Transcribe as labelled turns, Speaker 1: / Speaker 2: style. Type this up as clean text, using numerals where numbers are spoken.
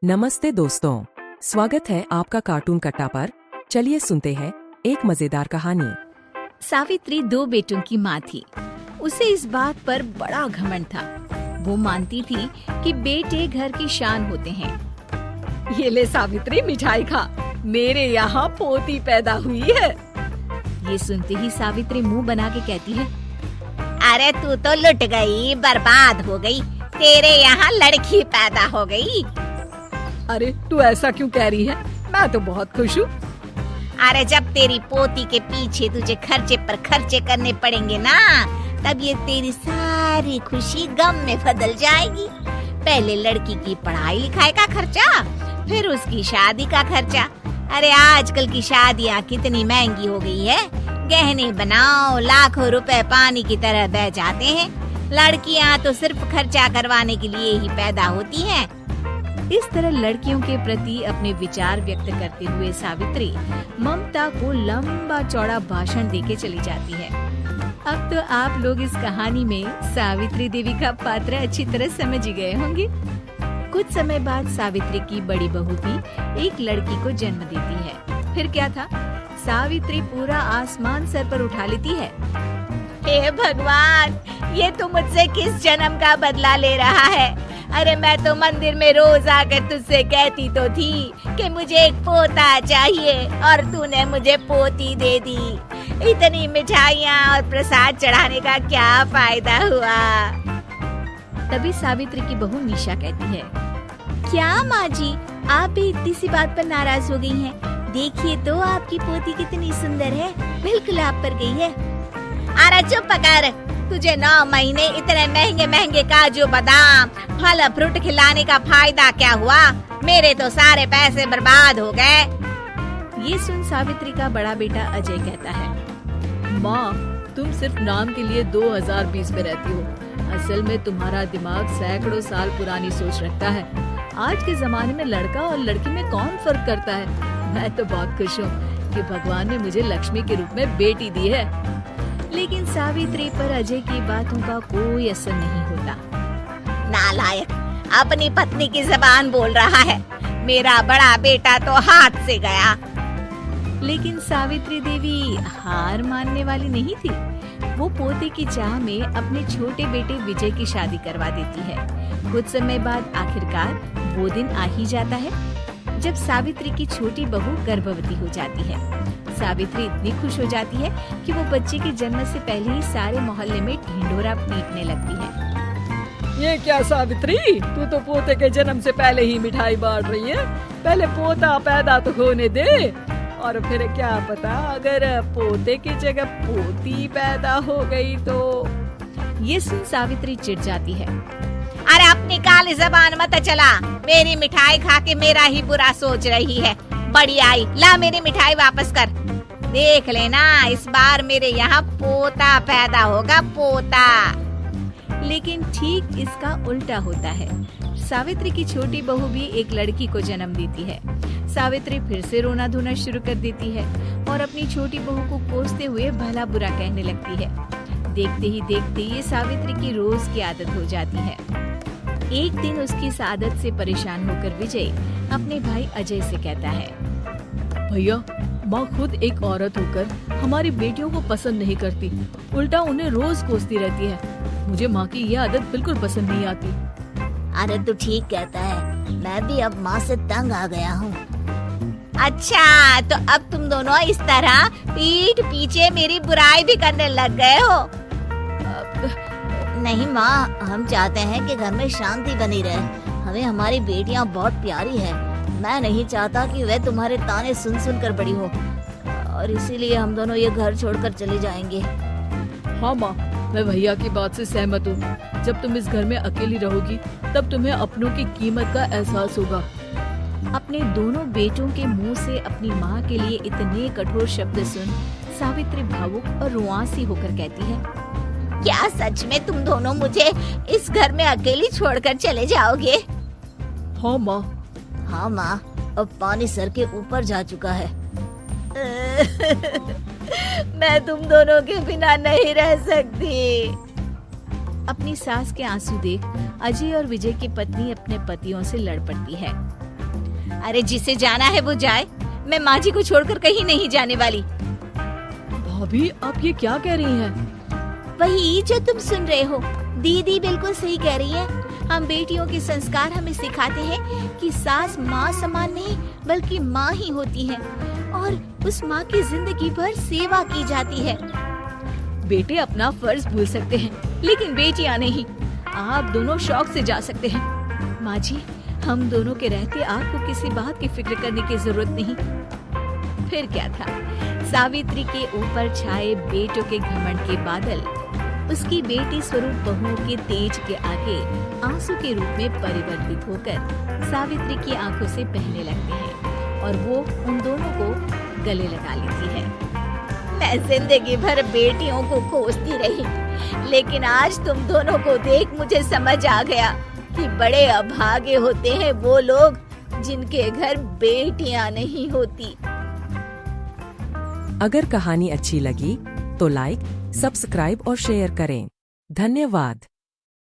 Speaker 1: नमस्ते दोस्तों, स्वागत है आपका कार्टून कट्टा पर। चलिए सुनते हैं एक मजेदार कहानी।
Speaker 2: सावित्री 2 बेटों की माँ थी। उसे इस बात पर बड़ा घमंड था। वो मानती थी कि बेटे घर की शान होते हैं। ये ले सावित्री, मिठाई खा, मेरे यहाँ पोती पैदा हुई है। ये सुनते ही सावित्री मुंह बना के कहती है,
Speaker 3: अरे तू तो लुट गई, बर्बाद हो गई, तेरे यहाँ लड़की पैदा हो गई।
Speaker 2: अरे तू ऐसा क्यों कह रही है? मैं तो बहुत खुश हूँ।
Speaker 3: अरे जब तेरी पोती के पीछे तुझे खर्चे पर खर्चे करने पड़ेंगे ना, तब ये तेरी सारी खुशी गम में बदल जाएगी। पहले लड़की की पढ़ाई लिखाई का खर्चा, फिर उसकी शादी का खर्चा। अरे आजकल की शादियाँ कितनी महंगी हो गई है। गहने बनाओ, लाखों रुपए पानी की तरह बह जाते हैं। लड़कियाँ तो सिर्फ खर्चा करवाने के लिए ही पैदा होती हैं।
Speaker 2: इस तरह लड़कियों के प्रति अपने विचार व्यक्त करते हुए सावित्री ममता को लंबा चौड़ा भाषण देके चली जाती है। अब तो आप लोग इस कहानी में सावित्री देवी का पात्र अच्छी तरह समझ ही गए होंगे। कुछ समय बाद सावित्री की बड़ी बहू भी एक लड़की को जन्म देती है। फिर क्या था, सावित्री पूरा आसमान सर पर उठा लेती है।
Speaker 3: हे भगवान, ये तू मुझसे किस जन्म का बदला ले रहा है? अरे मैं तो मंदिर में रोज आकर तुझसे कहती तो थी कि मुझे एक पोता चाहिए, और तूने मुझे पोती दे दी। इतनी मिठाइयाँ और प्रसाद चढ़ाने का क्या फायदा हुआ?
Speaker 2: तभी सावित्री की बहू निशा कहती है, क्या माँ जी, आप भी इतनी सी बात पर नाराज हो गई हैं? देखिए तो आपकी पोती कितनी सुंदर है, बिल्कुल आप पर गई है।
Speaker 3: अरे चुप कर, तुझे 9 महीने इतने महंगे महंगे काजू बादाम फल फ्रूट खिलाने का फायदा क्या हुआ? मेरे तो सारे पैसे बर्बाद हो गए।
Speaker 2: ये सुन सावित्री का बड़ा बेटा अजय कहता है, माँ, तुम सिर्फ नाम के लिए 2020 में रहती हो। असल में तुम्हारा दिमाग सैकड़ों साल पुरानी सोच रखता है। आज के जमाने में लड़का और लड़की में कौन फर्क करता है। मैं तो बहुत खुश हूँ कि भगवान ने मुझे लक्ष्मी के रूप में बेटी दी है। लेकिन सावित्री पर अजय की बातों का कोई असर नहीं होता।
Speaker 3: नालायक, अपनी पत्नी की ज़बान बोल रहा है। मेरा बड़ा बेटा तो हाथ से गया।
Speaker 2: लेकिन सावित्री देवी हार मानने वाली नहीं थी। वो पोते की चाह में अपने छोटे बेटे विजय की शादी करवा देती है। कुछ समय बाद आखिरकार वो दिन आ ही जाता है जब सावित्री की छोटी बहू गर्भवती हो जाती है। सावित्री इतनी खुश हो जाती है कि वो बच्चे के जन्म से पहले ही सारे मोहल्ले में ढिंढोरा पीटने लगती है।
Speaker 4: ये क्या सावित्री, तू तो पोते के जन्म से पहले ही मिठाई बांट रही है। पहले पोता पैदा तो होने दे, और फिर क्या पता अगर पोते की जगह पोती पैदा हो गई तो।
Speaker 2: ये सुन सावित्री चिढ़ जाती है।
Speaker 3: अरे अपनी काली ज़बान मत चला। मेरी मिठाई खा के मेरा ही बुरा सोच रही है। बड़ी आई, ला मेरी मिठाई वापस कर। देख लेना, इस बार मेरे यहाँ पोता पैदा होगा, पोता।
Speaker 2: लेकिन ठीक इसका उल्टा होता है। सावित्री की छोटी बहू भी एक लड़की को जन्म देती है। सावित्री फिर से रोना धोना शुरू कर देती है और अपनी छोटी बहू को कोसते हुए भला बुरा कहने लगती है। देखते ही देखते ये सावित्री की रोज की आदत हो जाती है। एक दिन उसकी इस आदत से परेशान होकर विजय अपने भाई अजय से कहता है,
Speaker 4: भैया, माँ खुद एक औरत होकर हमारी बेटियों को पसंद नहीं करती, उल्टा उन्हें रोज कोसती रहती है। मुझे माँ की ये आदत बिल्कुल पसंद नहीं आती।
Speaker 3: अरे तू ठीक कहता है, मैं भी अब माँ से तंग आ गया हूँ। अच्छा, तो अब तुम दोनों इस तरह पीठ पीछे मेरी बुराई भी करने लग गए हो? नहीं माँ, हम चाहते हैं कि घर में शांति बनी रहे। हमें हमारी बेटियाँ बहुत प्यारी है। मैं नहीं चाहता कि वे तुम्हारे ताने सुन सुन कर बड़ी हो, और इसीलिए हम दोनों ये घर छोड़कर चले जाएंगे।
Speaker 4: हाँ माँ, मैं भैया की बात से सहमत हूँ। जब तुम इस घर में अकेली रहोगी तब तुम्हें अपनों की कीमत का एहसास होगा।
Speaker 2: अपने दोनों बेटों के मुंह से अपनी माँ के लिए इतने कठोर शब्द सुन सावित्री भावुक और रुआंसी होकर कहती है,
Speaker 3: क्या सच में तुम दोनों मुझे इस घर में अकेली छोड़कर चले जाओगे?
Speaker 4: हाँ माँ।
Speaker 3: हाँ माँ, अब पानी सर के ऊपर जा चुका है। मैं तुम दोनों के बिना नहीं रह सकती।
Speaker 2: अपनी सास के आंसू देख अजय और विजय की पत्नी अपने पतियों से लड़ पड़ती है।
Speaker 3: अरे जिसे जाना है वो जाए, मैं माँ जी को छोड़कर कहीं नहीं जाने वाली।
Speaker 4: भाभी आप ये क्या कह रही हैं?
Speaker 3: वही जो तुम सुन रहे हो, दीदी बिल्कुल सही कह रही है। हम बेटियों के संस्कार हमें सिखाते हैं कि सास माँ समान नहीं बल्कि माँ ही होती है और उस माँ की जिंदगी भर सेवा की जाती है।
Speaker 2: बेटे अपना फर्ज भूल सकते हैं लेकिन बेटियां नहीं। आप दोनों शौक से जा सकते हैं। माँ जी, हम दोनों के रहते आपको किसी बात की फिक्र करने की जरूरत नहीं।
Speaker 3: फिर क्या था, सावित्री के ऊपर छाए बेटों के घमंड के बादल उसकी बेटी स्वरूप बहुओं के तेज के आगे आंसू के रूप में परिवर्तित होकर सावित्री की आंखों से बहने लगते हैं और वो उन दोनों को गले लगा लेती है। मैं जिंदगी भर बेटियों को खोजती रही, लेकिन आज तुम दोनों को देख मुझे समझ आ गया कि बड़े अभागे होते हैं वो लोग जिनके घर बेटियां नहीं होती।
Speaker 1: अगर कहानी अच्छी लगी तो लाइक, सब्सक्राइब और शेयर करें। धन्यवाद।